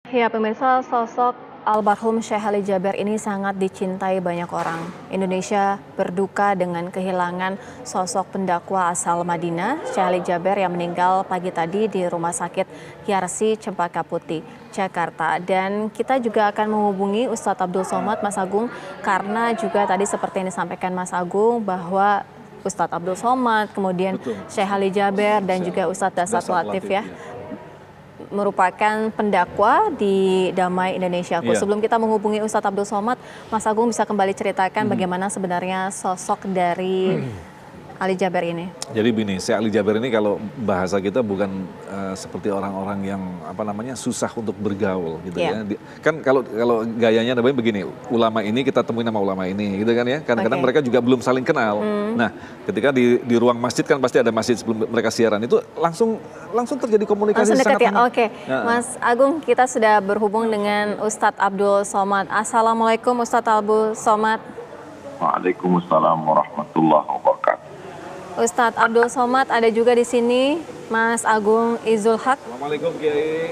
Ya, pemirsa, sosok almarhum Syekh Ali Jaber ini sangat dicintai banyak orang. Indonesia berduka dengan kehilangan sosok pendakwa asal Madinah, Syekh Ali Jaber yang meninggal pagi tadi di Rumah Sakit Yarsi Cempaka Putih, Jakarta. Dan kita juga akan menghubungi Ustadz Abdul Somad, Mas Agung, karena juga tadi seperti yang disampaikan Mas Agung bahwa Ustadz Abdul Somad, kemudian Syekh Ali Jaber dan juga Ustadz Dasat Latif ya, merupakan pendakwa di Damai Indonesiaku. Sebelum kita menghubungi Ustadz Abdul Somad, Mas Agung bisa kembali ceritakan bagaimana sebenarnya sosok dari Ali Jaber ini. Jadi begini, Syekh Ali Jaber ini kalau bahasa kita bukan seperti orang-orang yang susah untuk bergaul gitu ya. Kan kalau gayanya namanya begini, ulama ini kita temuin nama ulama ini gitu kan ya. Kadang-kadang mereka juga belum saling kenal. Nah, ketika di ruang masjid kan pasti ada masjid sebelum mereka siaran itu langsung terjadi komunikasi langsung dekat sangat ya. Oke. Mas Agung, kita sudah berhubung dengan Ustadz Abdul Somad. Assalamualaikum Ustadz Abdul Somad. Waalaikumsalam warahmatullahi wabarakatuh. Ustadz Abdul Somad ada juga di sini, Mas Agung Izul Haq. Assalamualaikum Kiai.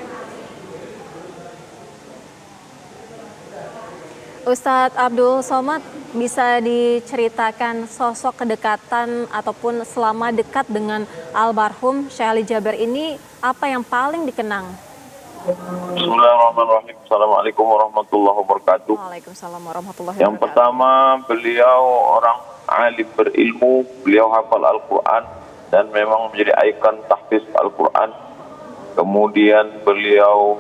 Ustadz Abdul Somad, bisa diceritakan sosok kedekatan ataupun selama dekat dengan almarhum Syekh Ali Jaber ini apa yang paling dikenang? Bismillahirrahmanirrahim. Assalamualaikum warahmatullahi wabarakatuh. Waalaikumsalam warahmatullahi wabarakatuh. Yang pertama, beliau orang alim berilmu, beliau hafal Al-Quran dan memang menjadi ikon tahfiz Al-Quran. Kemudian beliau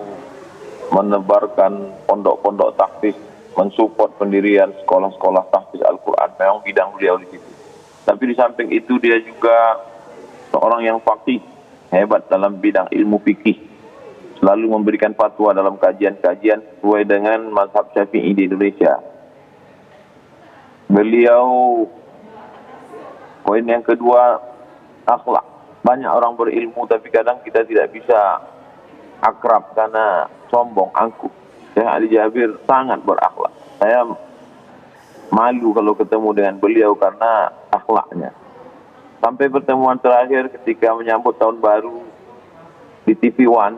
menebarkan pondok-pondok tahfiz, mensupport pendirian sekolah-sekolah tahfiz Al-Quran. Memang bidang beliau di situ. Tapi di samping itu dia juga seorang yang faqih, hebat dalam bidang ilmu fikih. Selalu memberikan fatwa dalam kajian-kajian sesuai dengan mazhab Syafi'i di Indonesia. Beliau, poin yang kedua, akhlak. Banyak orang berilmu tapi kadang kita tidak bisa akrab karena sombong, angkuh. Syekh Ali Jaber sangat berakhlak. Saya malu kalau ketemu dengan beliau karena akhlaknya. Sampai pertemuan terakhir ketika menyambut tahun baru di TV One,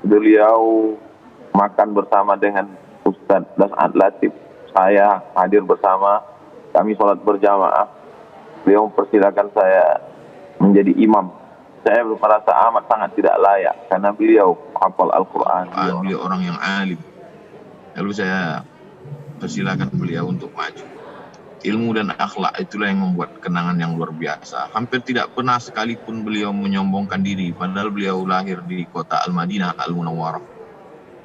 beliau makan bersama dengan Ustadz Dasat Latif. Saya hadir bersama, kami sholat berjamaah. Beliau mempersilakan saya menjadi imam. Saya merasa amat sangat tidak layak karena beliau hafal Al-Quran. Beliau orang yang alim. Lalu saya persilakan beliau untuk maju. Ilmu dan akhlak itulah yang membuat kenangan yang luar biasa. Hampir tidak pernah sekalipun beliau menyombongkan diri, padahal beliau lahir di kota Al-Madinah Al-Munawwarah.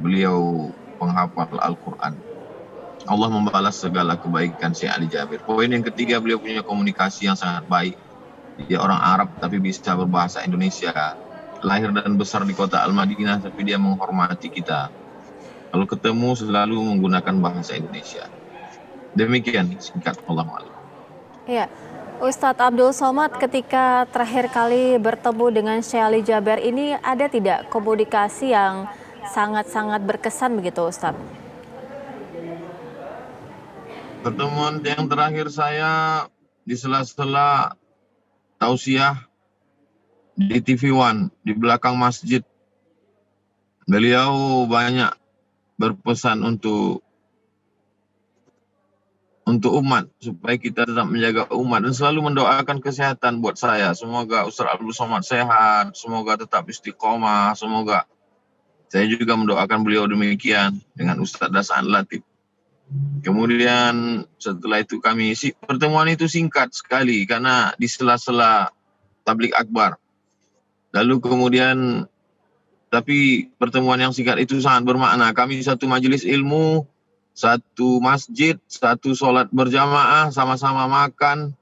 Beliau penghafal Al-Quran. Allah membalas segala kebaikan Syekh Ali Jaber. Poin yang ketiga, beliau punya komunikasi yang sangat baik. Dia orang Arab tapi bisa berbahasa Indonesia. Lahir dan besar di kota Al-Madinah tapi dia menghormati kita. Kalau ketemu selalu menggunakan bahasa Indonesia. Demikian singkat Allah. Iya, Ustadz Abdul Somad, ketika terakhir kali bertemu dengan Syekh Ali Jaber ini ada tidak komunikasi yang sangat-sangat berkesan begitu Ustadz? Pertemuan yang terakhir saya di sela-sela tausiah di TV One di belakang masjid. Beliau banyak berpesan untuk umat supaya kita tetap menjaga umat dan selalu mendoakan kesehatan buat saya. Semoga Ustadz Abdul Somad sehat, semoga tetap istiqomah, semoga saya juga mendoakan beliau demikian dengan Ustadz Dasat Latif. Kemudian setelah itu pertemuan itu singkat sekali karena di sela-sela tablik akbar. Lalu kemudian tapi pertemuan yang singkat itu sangat bermakna. Kami satu majelis ilmu, satu masjid, satu sholat berjamaah, sama-sama makan.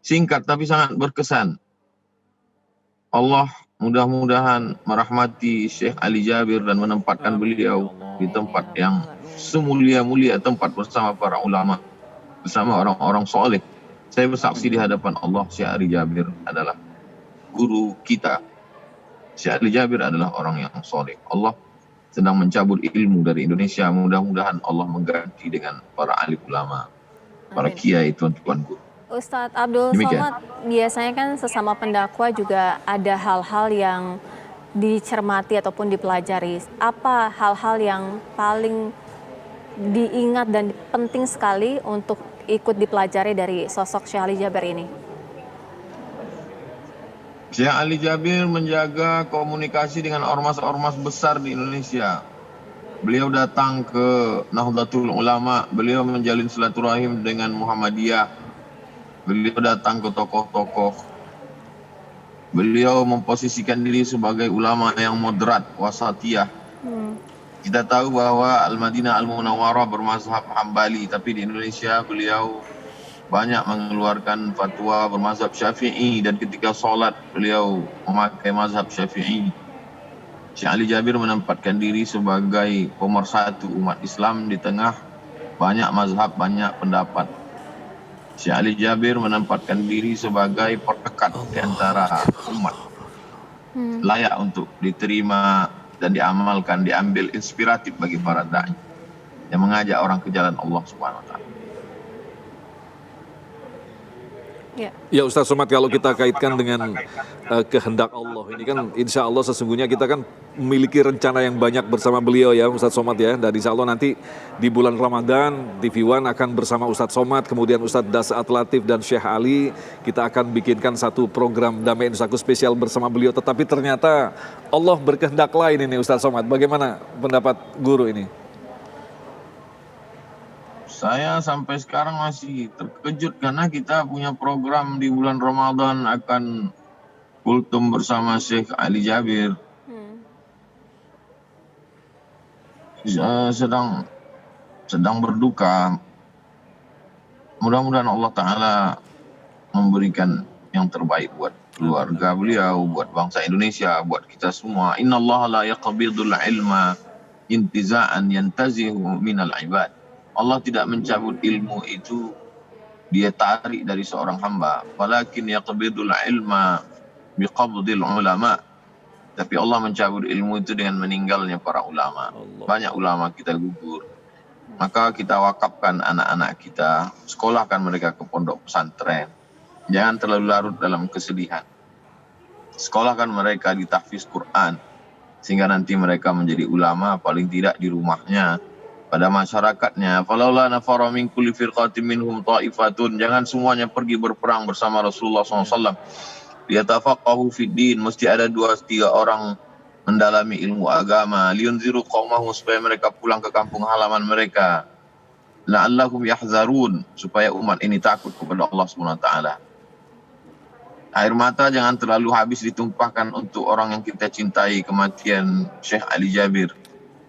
Singkat tapi sangat berkesan. Allah mudah-mudahan merahmati Syekh Ali Jaber dan menempatkan beliau di tempat yang semulia-mulia tempat bersama para ulama, bersama orang-orang soleh. Saya bersaksi di hadapan Allah, Syekh Ali Jaber adalah guru kita. Syekh Ali Jaber adalah orang yang soleh. Allah sedang mencabut ilmu dari Indonesia. Mudah-mudahan Allah mengganti dengan para alim ulama, para kiai, tuan-tuan guru. Ustadz Abdul Somad, biasanya kan sesama pendakwa juga ada hal-hal yang dicermati ataupun dipelajari? Apa hal-hal yang paling diingat dan penting sekali untuk ikut dipelajari dari sosok Syekh Ali Jaber ini? Syekh Ali Jabir menjaga komunikasi dengan ormas-ormas besar di Indonesia. Beliau datang ke Nahdlatul Ulama, beliau menjalin silaturahim dengan Muhammadiyah, beliau datang ke tokoh-tokoh, beliau memposisikan diri sebagai ulama yang moderat, wasatiyah. Kita tahu bahwa Al-Madinah Al-Munawwarah bermazhab Hambali, tapi di Indonesia beliau banyak mengeluarkan fatwa bermazhab Syafi'i, dan ketika sholat beliau memakai mazhab Syafi'i. Syekh Ali Jabir menempatkan diri sebagai pemersatu umat Islam di tengah banyak mazhab, banyak pendapat. Syekh Ali Jabir menempatkan diri sebagai perekat di antara umat, layak untuk diterima dan diamalkan, diambil inspiratif bagi para da'i yang mengajak orang ke jalan Allah Subhanahu wa taala. Ya Ustaz Somad, kalau kita kaitkan dengan kehendak Allah ini kan insya Allah sesungguhnya kita kan memiliki rencana yang banyak bersama beliau ya Ustaz Somad ya. Dan insya Allah nanti di bulan Ramadan TV One akan bersama Ustaz Somad, kemudian Ustaz Dasat Latif dan Syekh Ali. Kita akan bikinkan satu program Damai Nusaku spesial bersama beliau. Tetapi ternyata Allah berkehendak lain ini Ustaz Somad. Bagaimana pendapat guru ini? Saya sampai sekarang masih terkejut karena kita punya program di bulan Ramadan akan kultum bersama Syekh Ali Jabir. Sedang berduka. Mudah-mudahan Allah Ta'ala memberikan yang terbaik buat keluarga beliau, buat bangsa Indonesia, buat kita semua. Inna Allah la yaqbidul ilma intiza'an yantazihu minal ibad. Allah tidak mencabut ilmu itu dia tarik dari seorang hamba. Walakin yaqbidul ilma biqabdil ulama. Tapi Allah mencabut ilmu itu dengan meninggalnya para ulama. Banyak ulama kita gugur. Maka kita wakafkan anak-anak kita, sekolahkan mereka ke pondok pesantren. Jangan terlalu larut dalam kesedihan. Sekolahkan mereka di tahfiz Quran sehingga nanti mereka menjadi ulama paling tidak di rumahnya, pada masyarakatnya. Falaula nafara min kulli firqatin minhum ta'ifatun. Jangan semuanya pergi berperang bersama Rasulullah SAW. Liyatafaqahu fid din. Mesti ada 2-3 orang mendalami ilmu agama. Liyunziru qaumahum, supaya mereka pulang ke kampung halaman mereka. La'allahum yahzarun, supaya umat ini takut kepada Allah SWT. Air mata jangan terlalu habis ditumpahkan untuk orang yang kita cintai. Kematian Syekh Ali Jabir,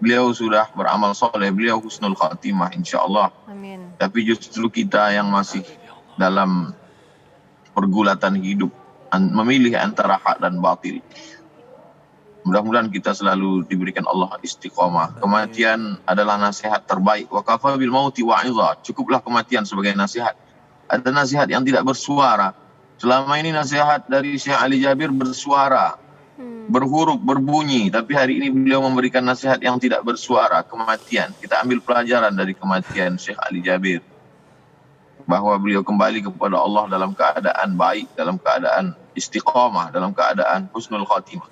beliau sudah beramal soleh, beliau husnul khatimah insyaAllah. Amin. Tapi justru kita yang masih dalam pergulatan hidup, memilih antara hak dan batil. Mudah-mudahan kita selalu diberikan Allah istiqamah. Kematian adalah nasihat terbaik. Wa kafa bil mauti wa'idha. Cukuplah kematian sebagai nasihat. Ada nasihat yang tidak bersuara. Selama ini nasihat dari Syekh Ali Jabir bersuara, berhuruf, berbunyi. Tapi hari ini beliau memberikan nasihat yang tidak bersuara, kematian. Kita ambil pelajaran dari kematian Syekh Ali Jabir, bahwa beliau kembali kepada Allah dalam keadaan baik, dalam keadaan istiqamah, dalam keadaan husnul khatimah.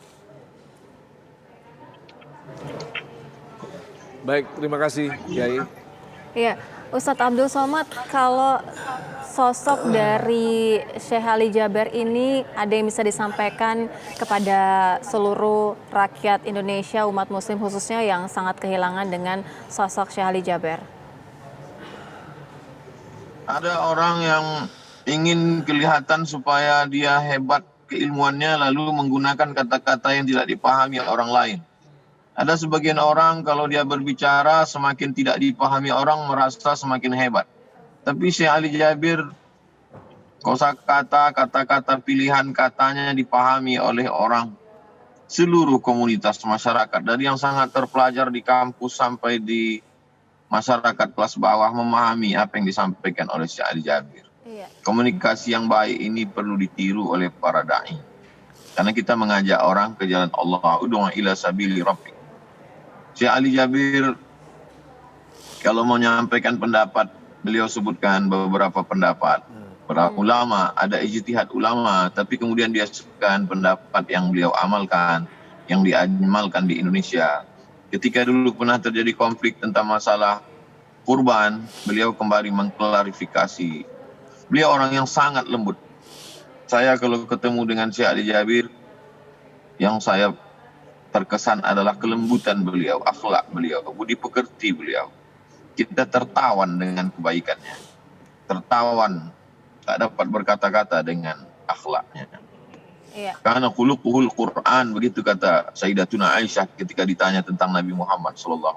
Baik, terima kasih Kiai. Iya, Ustadz Abdul Somad, kalau sosok dari Syekh Ali Jaber ini ada yang bisa disampaikan kepada seluruh rakyat Indonesia, umat muslim khususnya yang sangat kehilangan dengan sosok Syekh Ali Jaber? Ada orang yang ingin kelihatan supaya dia hebat keilmuannya, lalu menggunakan kata-kata yang tidak dipahami orang lain. Ada sebagian orang kalau dia berbicara semakin tidak dipahami orang merasa semakin hebat. Tapi Syekh Ali Jabir, kata-kata pilihan katanya dipahami oleh orang seluruh komunitas masyarakat. Dari yang sangat terpelajar di kampus sampai di masyarakat kelas bawah memahami apa yang disampaikan oleh Syekh Ali Jabir. Iya. Komunikasi yang baik ini perlu ditiru oleh para da'i. Karena kita mengajak orang ke jalan Allah. Ud'u ila sabili rabbik. Syekh Ali Jabir kalau mau menyampaikan pendapat, beliau sebutkan beberapa pendapat. Para ulama, ada ijtihad ulama, tapi kemudian dia sebutkan pendapat yang beliau amalkan. yang diamalkan di Indonesia. Ketika dulu pernah terjadi konflik tentang masalah kurban, beliau kembali mengklarifikasi. Beliau orang yang sangat lembut. Saya kalau ketemu dengan Syekh Ali Jabir, yang saya terkesan adalah kelembutan beliau, akhlak beliau, budi pekerti beliau. Kita tertawan dengan kebaikannya, tertawan, tak dapat berkata-kata dengan akhlaknya. Iya. Karena khuluquhul Quran, begitu kata Sayyidatuna Aisyah ketika ditanya tentang Nabi Muhammad SAW.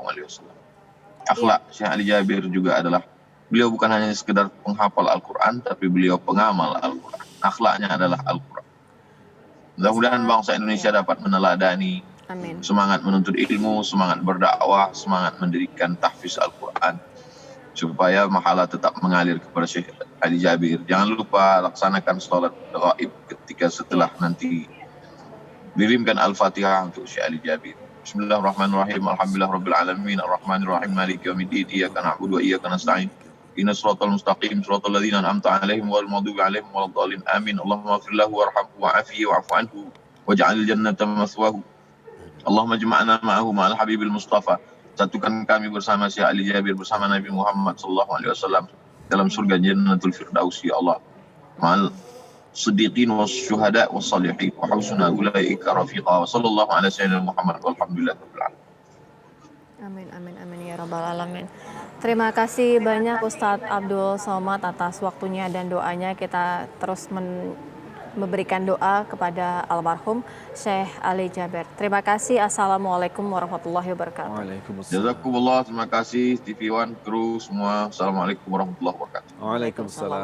Akhlak Syekh Ali Jabir juga adalah, beliau bukan hanya sekedar penghafal Al-Quran, tapi beliau pengamal Al-Quran. Akhlaknya adalah Al-Quran. Mudah-mudahan bangsa Indonesia dapat meneladani Amin. semangat menuntut ilmu, semangat berdakwah, semangat mendirikan tahfiz Al-Quran, supaya mahala tetap mengalir kepada Syekh Ali Jabir. Jangan lupa laksanakan salat gaib ketika setelah nanti dirimkan Al-Fatihah untuk Syekh Ali Jabir. Bismillahirrahmanirrahim. Alhamdulillahirabbil alamin, arrahmanirrahim, maliki yaumiddin, iyyaka na'budu wa iyyaka nasta'in. Ihdinas siratal mustaqim, siratal ladzina an'amta 'alaihim ghairil maghdubi alaihim waladdallin. Amin. Allahumma ighfir lahu warhamhu wa'afihi wa'fu anhu waj'alil jannata mathwahu. Allahumma jama'na ma'ahu ma'al habibil mustafa. Satukan kami bersama Syekh Ali Jabir bersama Nabi Muhammad SAW dalam surga Jannatul Firdaus, ya Allah. Ma'al siddiqin was syuhada was salihin wa husna ulaika rafiqa. Wa sallallahu ala sayyidina Muhammad walhamdulillahi rabbil alamin. Amin, amin, amin ya rabbal alamin. Terima kasih banyak Ustadz Abdul Somad atas waktunya dan doanya. Kita terus memberikan doa kepada almarhum Syekh Ali Jabir. Terima kasih. Assalamualaikum warahmatullahi wabarakatuh. Waalaikumsalam. Jazakumullah, terima kasih TV One, kru semua. Assalamualaikum warahmatullahi wabarakatuh. Waalaikumsalam.